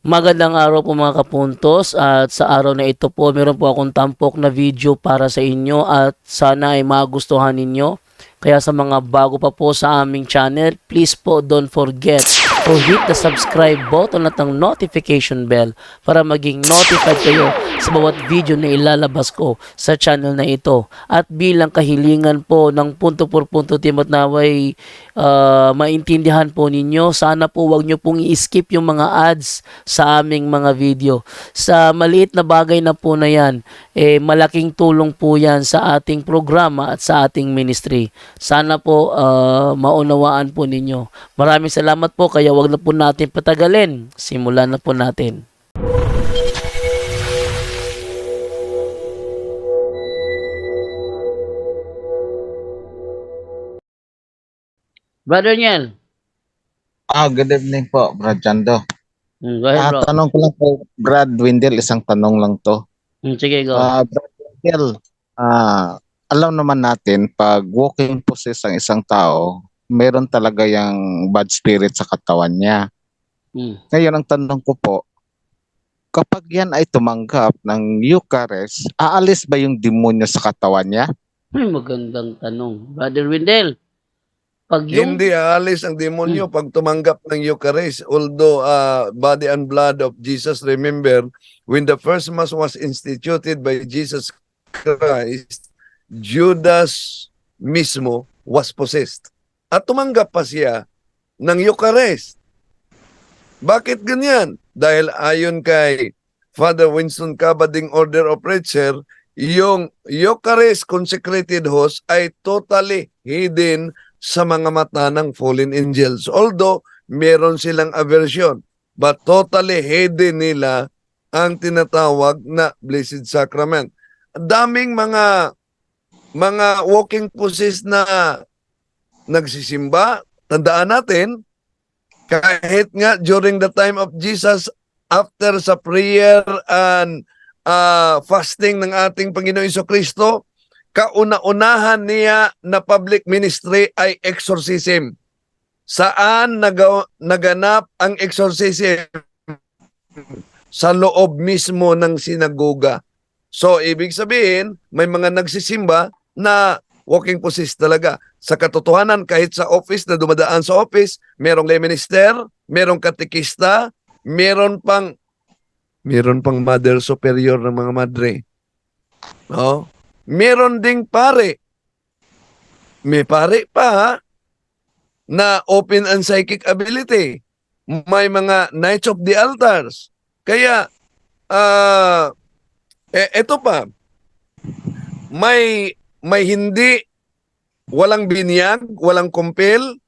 Magandang araw po mga kapuntos, at sa araw na ito po meron po akong tampok na video para sa inyo at sana ay magustuhan ninyo. Kaya sa mga bago pa po sa aming channel, please po don't forget to hit the subscribe button at ang notification bell para maging notified kayo sa bawat video na ilalabas ko sa channel na ito. At bilang kahilingan po ng punto por punto team at naway maintindihan po ninyo, sana po wag nyo pong i-skip yung mga ads sa aming mga video. Sa maliit na bagay na po na yan, malaking tulong po yan sa ating programa at sa ating ministry. Sana po maunawaan po ninyo. Maraming salamat po, kaya wag na po natin patagalin. Simulan na po natin. Brother Niel. Good evening po, Brad Jando. Go ahead, bro. Tanong ko lang po, Brad Windel, isang tanong lang to. Sige, go. Brad Windel, alam naman natin, pag walking poses ang isang tao, meron talaga yung bad spirit sa katawan niya. Ngayon, ang tanong ko po, kapag yan ay tumanggap ng Eucharist, aalis ba yung demonyo sa katawan niya? Magandang tanong, Brother Windel. Pag yung Hindi aalis ang demonyo pag tumanggap ng Eucharist. Although body and blood of Jesus, remember, when the first Mass was instituted by Jesus Christ, Judas mismo was possessed. At tumanggap pa siya ng Eucharist. Bakit ganyan? Dahil ayon kay Father Winston Cabading Order of Preacher, yung Eucharist consecrated host ay totally hidden sa mga mata ng fallen angels. Although, meron silang aversion, but totally hidden nila ang tinatawag na Blessed Sacrament. Daming mga walking poses na nagsisimba. Tandaan natin, kahit nga during the time of Jesus, after sa prayer and fasting ng ating Panginoon Jesucristo, kauna-unahan niya na public ministry ay exorcism. Saan naganap ang exorcism? Sa loob mismo ng sinagoga. So, ibig sabihin, may mga nagsisimba na walking possessed talaga. Sa katotohanan, kahit sa office na dumadaan sa office, merong lay minister, merong katekista, meron pang mother superior ng mga madre. No? Meron ding pare. May pare pa na open and psychic ability. May mga Knights of the Altars. Kaya, eto pa, may hindi, walang binyag, walang kumpel,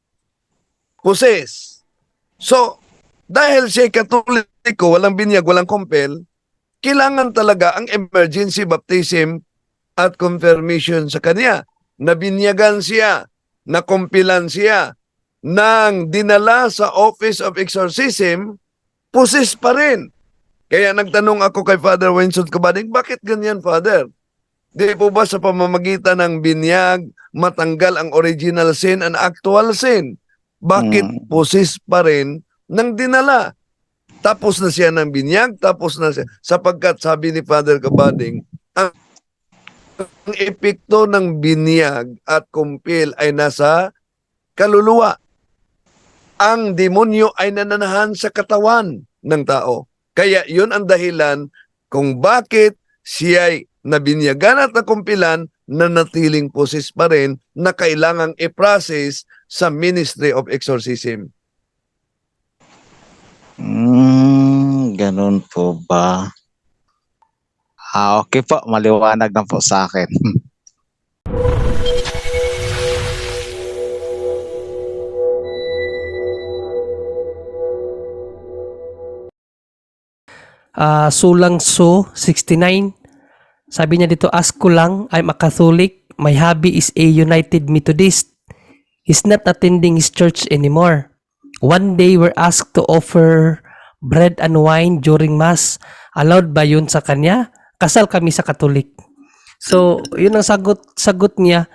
possess. So, dahil siya Katoliko, walang binyag, walang kumpel, kailangan talaga ang emergency baptism at confirmation sa kanya. Nabinyagan siya, nakumpilan siya, nang dinala sa Office of Exorcism, possess pa rin. Kaya nagtanong ako kay Father Winston Cabading, bakit ganyan, Father? Di po ba sa pamamagitan ng binyag, matanggal ang original sin and actual sin? Bakit possess pa rin nang dinala? Tapos na siya ng binyag, tapos na siya. Sapagkat sabi ni Father Cabading, ang epekto ng binyag at kumpil ay nasa kaluluwa. Ang demonyo ay nananahan sa katawan ng tao. Kaya yun ang dahilan kung bakit siya ay nabinyagan at nakumpilan na natiling possess pa rin na kailangang i-process sa Ministry of Exorcism. Ganun po ba? Okay po, maliwanag na po sa akin. Sulangso 69. Sabi niya dito, ask ko lang, I'm a Catholic. My hubby is a United Methodist. He's not attending his church anymore. One day we're asked to offer bread and wine during Mass. Allowed ba yun sa kanya? Kasal kami sa Catholic. So, yun ang sagot niya.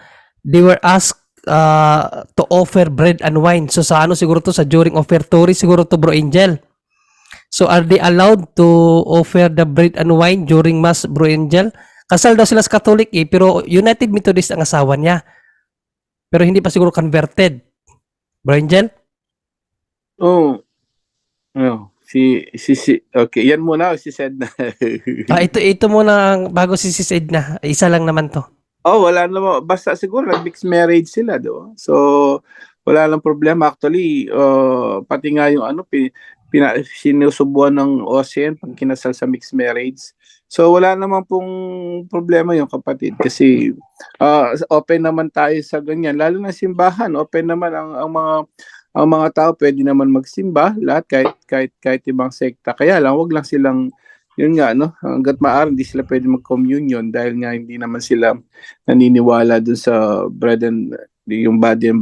They were asked to offer bread and wine. So, sa ano siguro to? Sa during offertory siguro to, Bro Angel. So are they allowed to offer the bread and wine during Mass, Bro Angel? Kasal daw sila sa Catholic pero United Methodist ang asawa niya. Pero hindi pa siguro converted. Bro Angel? Oh, okay, yan muna si said na. Ito muna ang bago si Sis Edna. Isa lang naman to. Wala naman, basta siguro nag-mixed marriage sila, do. So wala lang problema actually. Pati nga yung sinusubuan ng OCN pag kinasal sa mixed marriage. So wala naman pong problema yung kapatid kasi open naman tayo sa ganyan. Lalo na simbahan, open naman ang mga tao pwede naman magsimba, lahat kahit ibang sekta. Kaya lang wag lang silang yun nga hangga't maaari hindi sila pwede mag-communion dahil nga hindi naman sila naniniwala dun sa yung body and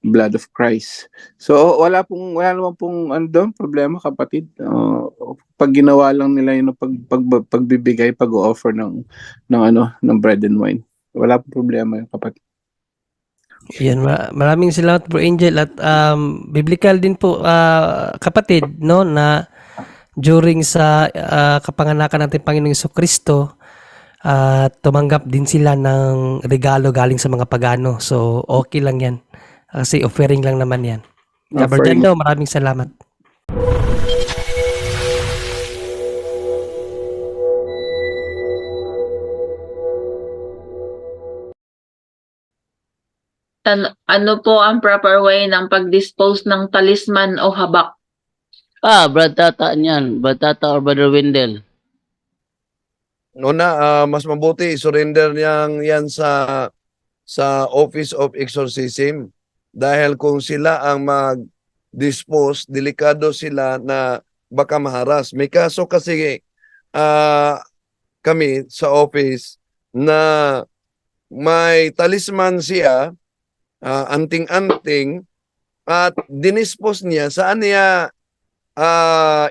blood of Christ. So wala naman pong problema kapatid. Pag ginawa lang nila yun pagbibigay, pag-offer ng bread and wine. Wala pong problema yung kapatid. Yan, maraming salamat Bro Angel at biblical din po kapatid na during sa kapanganakan natin Panginoong Jesucristo tumanggap din sila ng regalo galing sa mga pagano. So okay lang yan. Kasi offering lang naman yan. Offering. Bernardo, maraming salamat. Ano po ang proper way ng pag-dispose ng talisman o habak? Brad Tata niyan. Brad Tata or Brother Wendell. Una, mas mabuti surrender niyang yan sa Office of Exorcism dahil kung sila ang mag-dispose, delikado sila na baka maharas. May kaso kasi kami sa office na may talisman siya, anting-anting, at dinispose niya, saan niya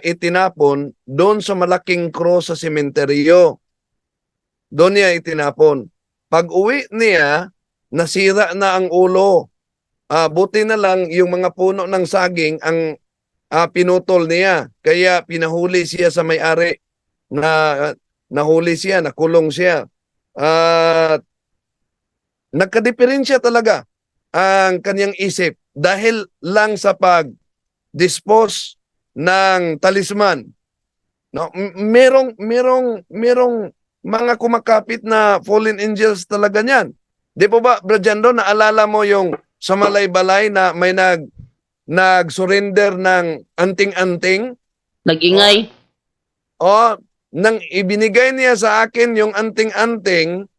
itinapon? Doon sa malaking cross sa sementeryo. Doon niya itinapon. Pag uwi niya, nasira na ang ulo. Buti na lang yung mga puno ng saging ang pinutol niya. Kaya pinahuli siya sa may-ari. Nahuli siya, nakulong siya. Nagkadiferensya talaga ang kanyang isip dahil lang sa pag-dispose ng talisman. No, merong mga kumakapit na fallen angels talaga niyan. Di po ba, Brajando, naalala mo yung sa Malay-Balay na may nag-surrender ng anting-anting? Nag-ingay. Nang ibinigay niya sa akin yung anting-anting,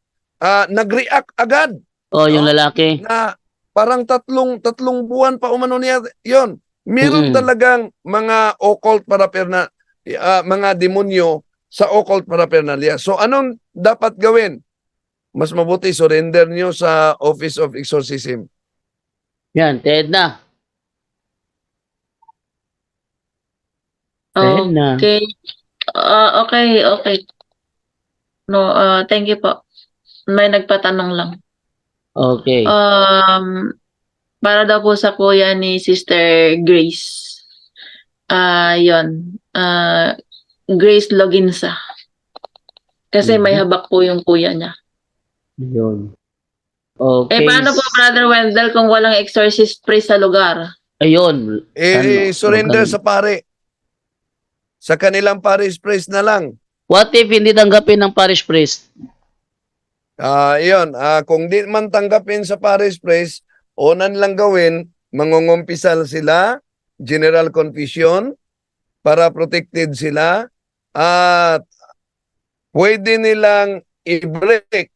nag-react agad. Yung lalaki. Na parang tatlong buwan pa umano niya yon. Meron talagang mga occult paraphernalia, mga demonyo sa occult paraphernalia. So anong dapat gawin? Mas mabuti surrender niyo sa Office of Exorcism. Yan, Ted na. Ted na. Okay. Okay. No, thank you po. May nagpatanong lang. Okay. Para daw po sa kuya ni Sister Grace. Yon. Grace Loginsa. Kasi may habak po yung kuya niya. Yun. Okay. Paano po, Brother Wendell, kung walang exorcist priest sa lugar? Ayun. Surrender sa pare. Sa kanilang parish priest na lang. What if hindi tanggapin ng parish priest? Kung di man tanggapin sa parish priest, unan lang gawin, mangungumpisal sila, general confession, para protected sila, at pwede nilang i-break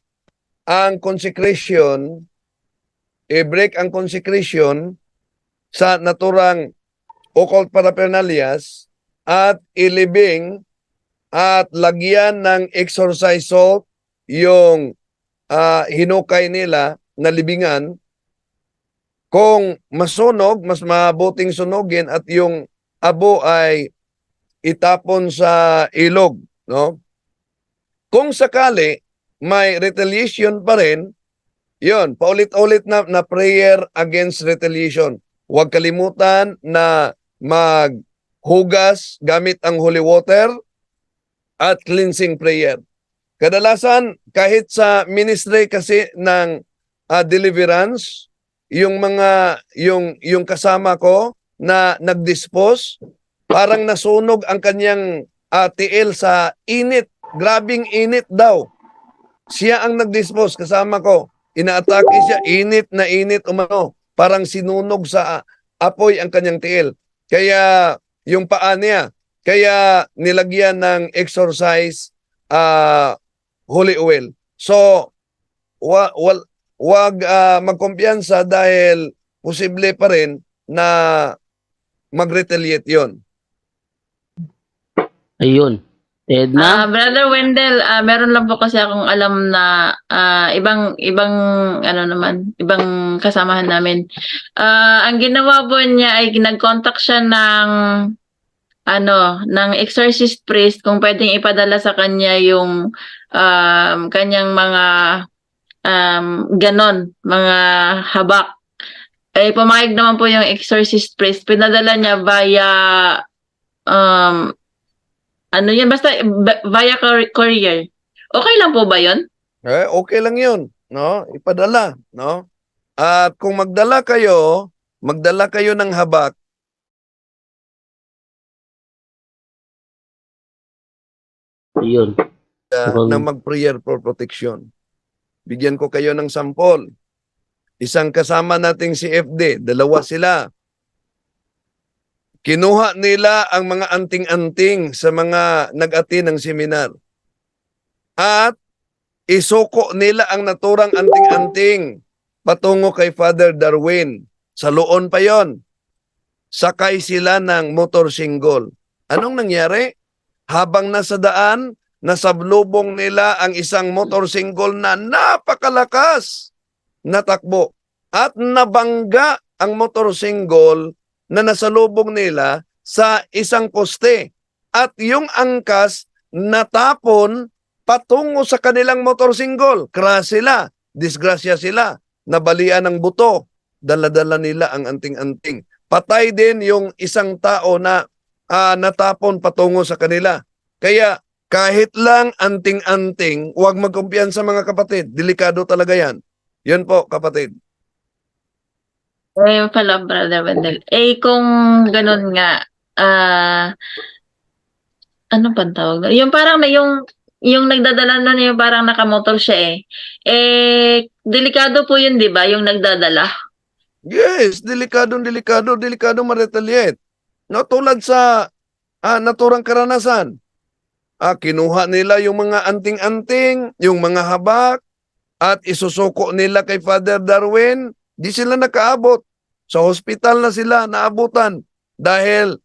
ang consecration, sa naturang occult paraphernalias at ilibing at lagyan ng exorcise salt yung hinukay nila na libingan. Kung masunog, mas mabuting sunugin at yung abo ay itapon sa ilog, no? Kung sakali may retaliation pa rin, yon, paulit-ulit na prayer against retaliation. Huwag kalimutan na hugas gamit ang holy water, at cleansing prayer. Kadalasan, kahit sa ministry kasi ng deliverance, yung kasama ko na nag-dispose, parang nasunog ang kanyang tiil sa init. Grabing init daw. Siya ang nag-dispose, kasama ko. Inaatake siya, init umano. Parang sinunog sa apoy ang kanyang tiil. Kaya yung paa niya, kaya nilagyan ng exercise holy oil. So, wag magkumpiyansa dahil posible pa rin na mag-retaliate yon. Ayun. Edna? Brother Wendell, meron lang po kasi akong alam na ibang kasamahan namin. Ang ginawa po niya ay nag-contact siya ng exorcist priest kung pwedeng ipadala sa kanya yung kanyang mga mga habak. Pumayag naman po yung exorcist priest. Pinadala niya via basta via courier. Okay lang po ba 'yon? Okay lang 'yun, no? Ipadala, no? At kung magdala kayo ng habak, Ayun. na mag-prayer for protection. Bigyan ko kayo ng sampol. Isang kasama nating si FD, dalawa sila. Kinuha nila ang mga anting-anting sa mga nag-attend ng seminar. At isuko nila ang naturang anting-anting patungo kay Father Darwin. Sa Loon pa yon. Sakay sila ng motorsingle. Anong nangyari? Habang nasa daan, nasablubong nila ang isang motorsingle na napakalakas na takbo. At nabangga ang motorsingle na nasalubong nila sa isang poste. At yung angkas natapon patungo sa kanilang motorsingle. Crash sila, disgrasya sila, nabalian ng buto, dala-dala nila ang anting-anting. Patay din yung isang tao na natapon patungo sa kanila. Kaya kahit lang anting-anting, huwag magkumpiyansa mga kapatid. Delikado talaga yan. Yun po, kapatid. Pala, Brother Wendell. Kung ganun nga, ano pang tawag doon? Yung parang yung nagdadala na yung parang nakamotor siya delikado po yun, di ba? Yung nagdadala. Yes, delikadong ma-retaliate. No, tulad sa naturang karanasan. Kinuha nila yung mga anting-anting, yung mga habak, at isusuko nila kay Father Darwin. Di sila nakaabot. Sa hospital na sila naabutan dahil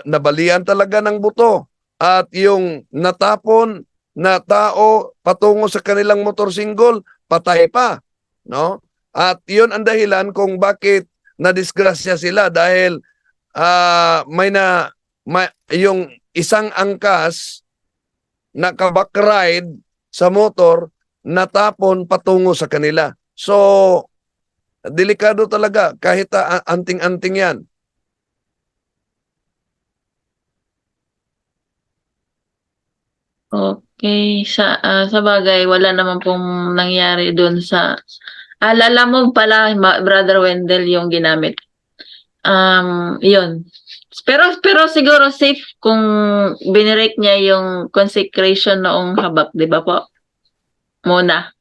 nabalian talaga ng buto. At yung natapon na tao patungo sa kanilang motorsingle, patay pa. No? At yun ang dahilan kung bakit nadisgrasya sila dahil yung isang angkas na kabakride sa motor natapon patungo sa kanila. So, delikado talaga kahit anting-anting yan. Okay, sa bagay wala naman pong nangyari doon sa alala mo pala, Brother Wendell, yung ginamit. Yun. Pero siguro safe kung binirek niya yung consecration noong habak, di ba po? Muna.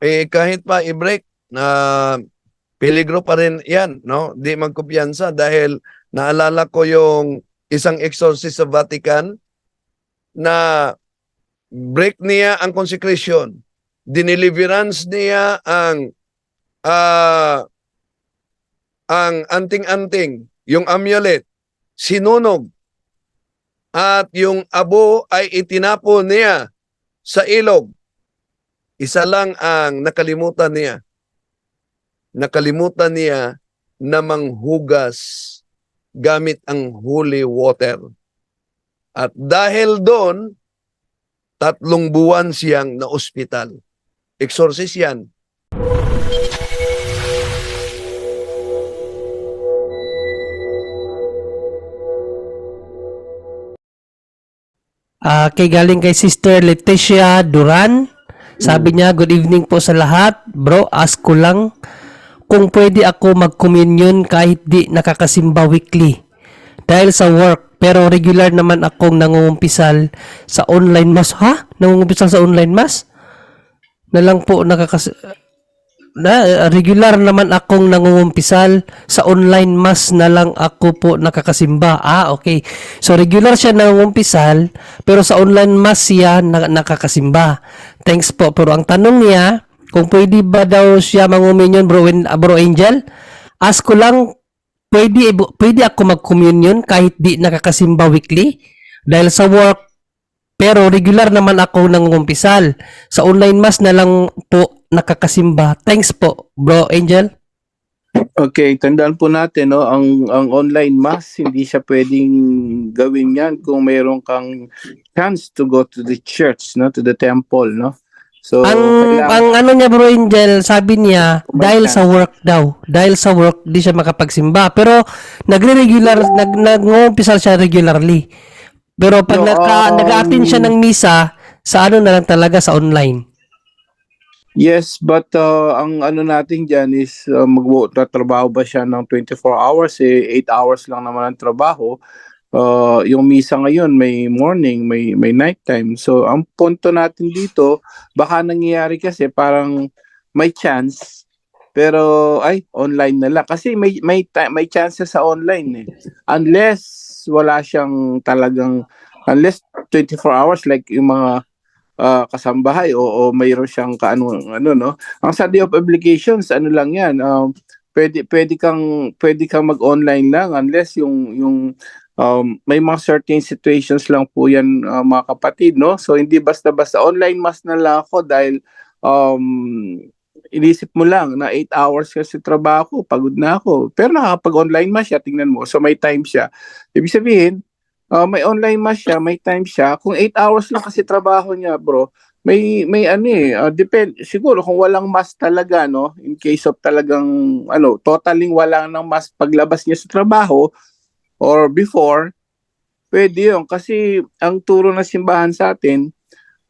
Kahit pa i-break, peligro pa rin yan, no? Di magkumpiyansa dahil naalala ko yung isang exorcist sa Vatican na break niya ang consecration. Dineliverance niya ang anting-anting, yung amulet, sinunog. At yung abo ay itinapon niya sa ilog. Isa lang ang nakalimutan niya. Nakalimutan niya na manghugas gamit ang holy water. At dahil doon, 3 buwan siyang na-ospital. Exorcist yan. Kay galing kay Sister Leticia Duran. Sabi niya, good evening po sa lahat. Bro, ask ko lang kung pwede ako mag-communion kahit di nakakasimba weekly. Dahil sa work, pero regular naman akong nangungumpisal sa online mass. Ha? Nangungumpisal sa online mass? Na lang po regular naman akong nangungumpisal sa online mass na lang ako po nakakasimba. Okay. So regular siya nangungumpisal pero sa online mass siya nakakasimba. Thanks po. Pero ang tanong niya, kung pwede ba daw siya manguminyon, bro Angel? Ask ko lang, pwede ako mag-communion kahit di nakakasimba weekly? Dahil sa work, pero regular naman ako nangungumpisal. Sa online mass na lang po nakakasimba. Thanks po, bro Angel. Okay, tandaan po natin, no, ang online mass, hindi siya pwedeng gawin yan kung mayroon kang chance to go to the church, no, to the temple, no. So, Ang ano niya, bro Angel, sabi niya, dahil sa work daw. Dahil sa work, di siya makapagsimba. Pero, nag-uumpisal siya regularly. Pero pag nag-a-attend siya ng misa, sa ano na lang talaga, sa online. yes, but ang ano natin dyan is magtatrabaho ba siya ng 24 hours, 8 hours lang naman ang trabaho. Yung misa ngayon may morning, may nighttime. So ang punto natin dito, baka nangyayari kasi parang may chance pero online na lang kasi may chances sa online unless wala siyang talagang, unless 24 hours like yung mga kasambahay o mayroon siyang ano no. Ang study of obligations ano lang 'yan. Pwede kang mag-online lang unless yung may mga certain situations lang po 'yan, mga kapatid, no. So hindi basta-basta online mass na lang ako dahil inisip mo lang na 8 hours kasi trabaho, pagod na ako. Pero nakakapag-online mass siya, tingnan mo. So may time siya. Ibig sabihin, may online mass siya, may time siya. Kung 8 hours lang kasi trabaho niya, bro, may siguro kung walang mass talaga, no, in case of talagang totaling wala nang mass paglabas niya sa trabaho or before, pwede yun. Kasi ang turo ng simbahan sa atin,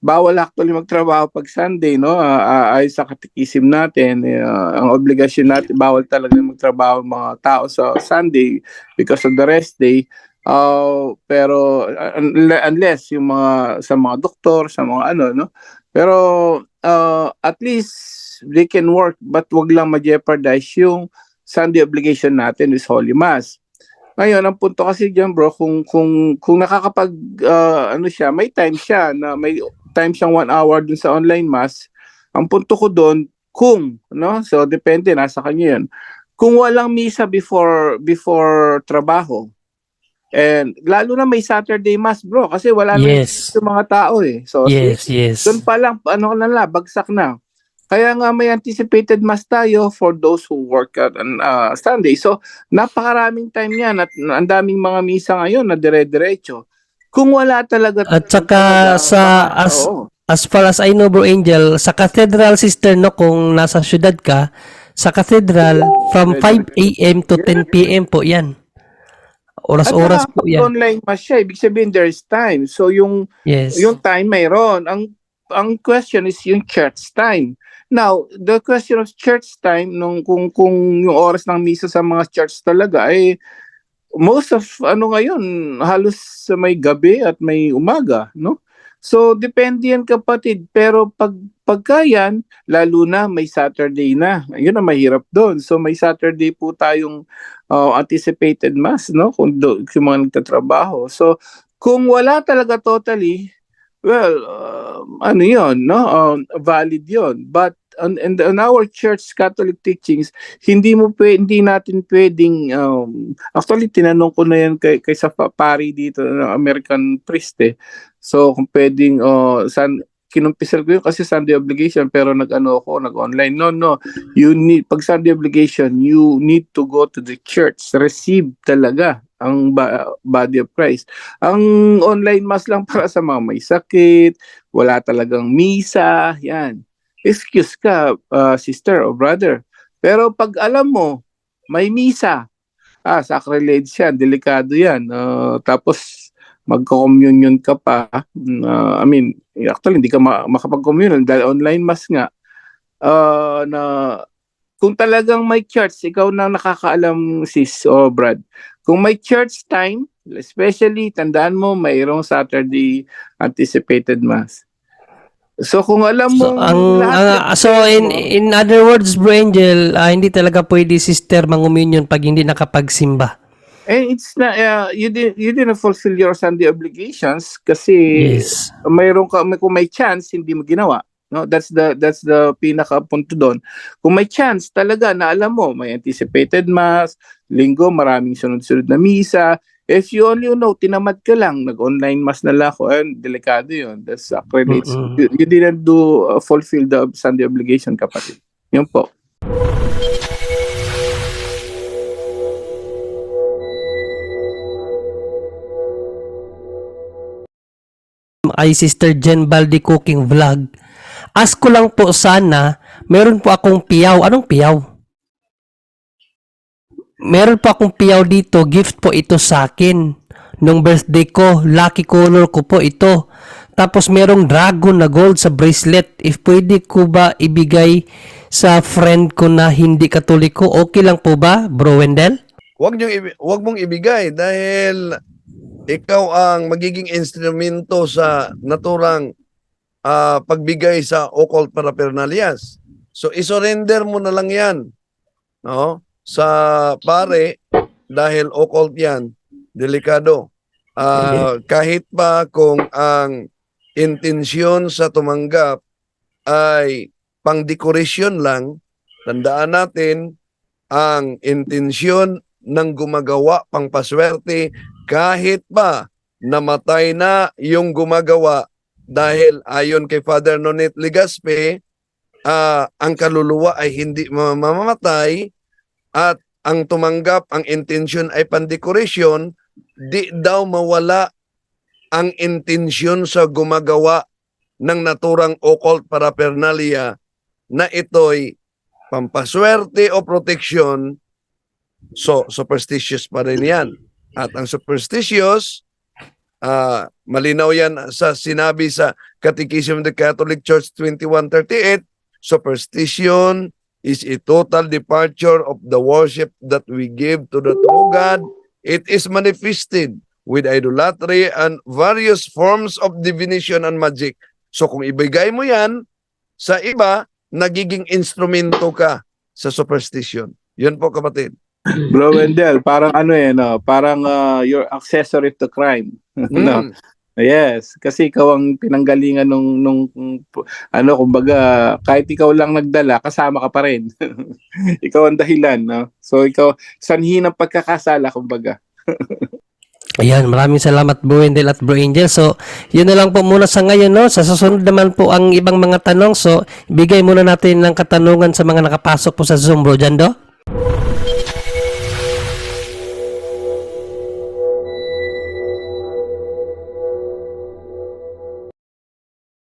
bawal actually magtrabaho pag Sunday, no? Ay sa katikisim natin, ang obligasyon natin, bawal talaga magtrabaho ang mga tao sa Sunday because of the rest day. Pero unless yung sa mga doktor, sa mga no? Pero at least they can work but wag lang ma-jeopardize yung Sunday obligation natin is Holy Mass. Ngayon, ang punto kasi diyan, bro, kung nakakapag siya, may time siya na may time siyang 1 hour dun sa online mass. Ang punto ko doon, so depende, nasa kanya yun. Kung walang misa before trabaho, and lalo na may Saturday mass, bro, kasi wala na yung mga tao So Yes. doon pa lang, bagsak na. Kaya nga may anticipated mass tayo for those who work on Sunday. So napakaraming time yan at ang daming mga misa ngayon na dire-diretso. Kung wala talaga At saka as far as I know, bro Angel, sa cathedral, sister, no, kung nasa syudad ka, sa cathedral from 5 a.m. to 10 p.m. po yan. Oras-oras po yan. Online mass siya, ibig sabihin there is time. So yung time mayroon. Ang question is yung church time. Now, the question of church time, kung yung oras ng misa sa mga church talaga, most of ngayon halos may gabi at may umaga, no? So depende yan, kapatid, pero pagka yan, lalo na may Saturday na, yun ang mahirap doon. So may Saturday po tayong anticipated mass, no, kung mga nagtatrabaho. So kung wala talaga totally, well, yun, no, valid yun. But on our church Catholic teachings, hindi natin pwedeng actually tinanong ko na yan kay sa pari dito, American priest So kung pwedeng kinumpisal ko yun kasi Sunday obligation, pero nag-online. No. Pag Sunday obligation, you need to go to the church, receive talaga ang body of Christ. Ang online mass lang para sa mga may sakit, wala talagang misa, yan. Excuse ka, sister o brother. Pero pag alam mo, may misa, sacrilege yan, delikado yan. Tapos magko-communion ka pa, I mean, actually hindi ka makapag-communion dahil online mass nga, na kung talagang may church, ikaw na nakakaalam sis o Brad, kung may church time, especially tandaan mo mayroong Saturday anticipated mass. So kung alam mo in other words, Bro Angel, hindi talaga pwede sister manguminion pag hindi nakapagsimba. it's not you didn't fulfill your Sunday obligations kasi Yes. kung may chance hindi mo ginawa, no, that's the pinaka punto doon. Kung may chance talaga na alam mo may anticipated mass, linggo maraming sunod-sunod na misa, if you only know tinamad ka lang nag-online mass na lang ako, delikado yun. That's actually you didn't fulfill the Sunday obligation, kapatid. Yun po. Ay Sister Jen Baldi Cooking Vlog. Ask ko lang po sana, meron po akong piyaw. Anong piyaw? Meron po akong piyaw dito. Gift po ito sa akin. Nung birthday ko, lucky color ko po ito. Tapos merong dragon na gold sa bracelet. If pwede ko ba ibigay sa friend ko na hindi Katoliko, okay lang po ba, Bro Wendell? Wag mong ibigay dahil ikaw ang magiging instrumento sa naturang pagbigay sa occult paraphernalias. So isurrender mo na lang 'yan, no? Sa pare dahil occult 'yan, delikado. Kahit pa kung ang intensyon sa tumanggap ay pang-decoration lang, tandaan natin ang intensyon ng gumagawa pang paswerte kahit pa namatay na yung gumagawa dahil ayon kay Father Nonet Legaspi, ang kaluluwa ay hindi mamamatay at ang tumanggap, ang intensyon ay pandekorasyon, di daw mawala ang intensyon sa gumagawa ng naturang occult paraphernalia na ito'y pampaswerte o proteksyon. So, superstitious pa rin yan. At ang superstitious, malinaw yan sa sinabi sa Catechism of the Catholic Church 2138, superstition is a total departure of the worship that we give to the true God. It is manifested with idolatry and various forms of divination and magic. So kung ibigay mo yan sa iba, nagiging instrumento ka sa superstition. Yun po, kapatid. Bro Wendell, parang no, parang you're accessory to crime. No. Yes, kasi ikaw ang pinanggalingan nung kumbaga, kahit ikaw lang nagdala, kasama ka pa rin. Ikaw ang dahilan, no? So ikaw sanhi ng pagkakasala, kumbaga. Ayan, maraming salamat Bro Wendell at Bro Angel. So, yun na lang po muna sa ngayon, no? Sa susunod naman po ang ibang mga tanong. So, ibigay muna natin ng katanungan sa mga nakapasok po sa Zoom, Bro Jando.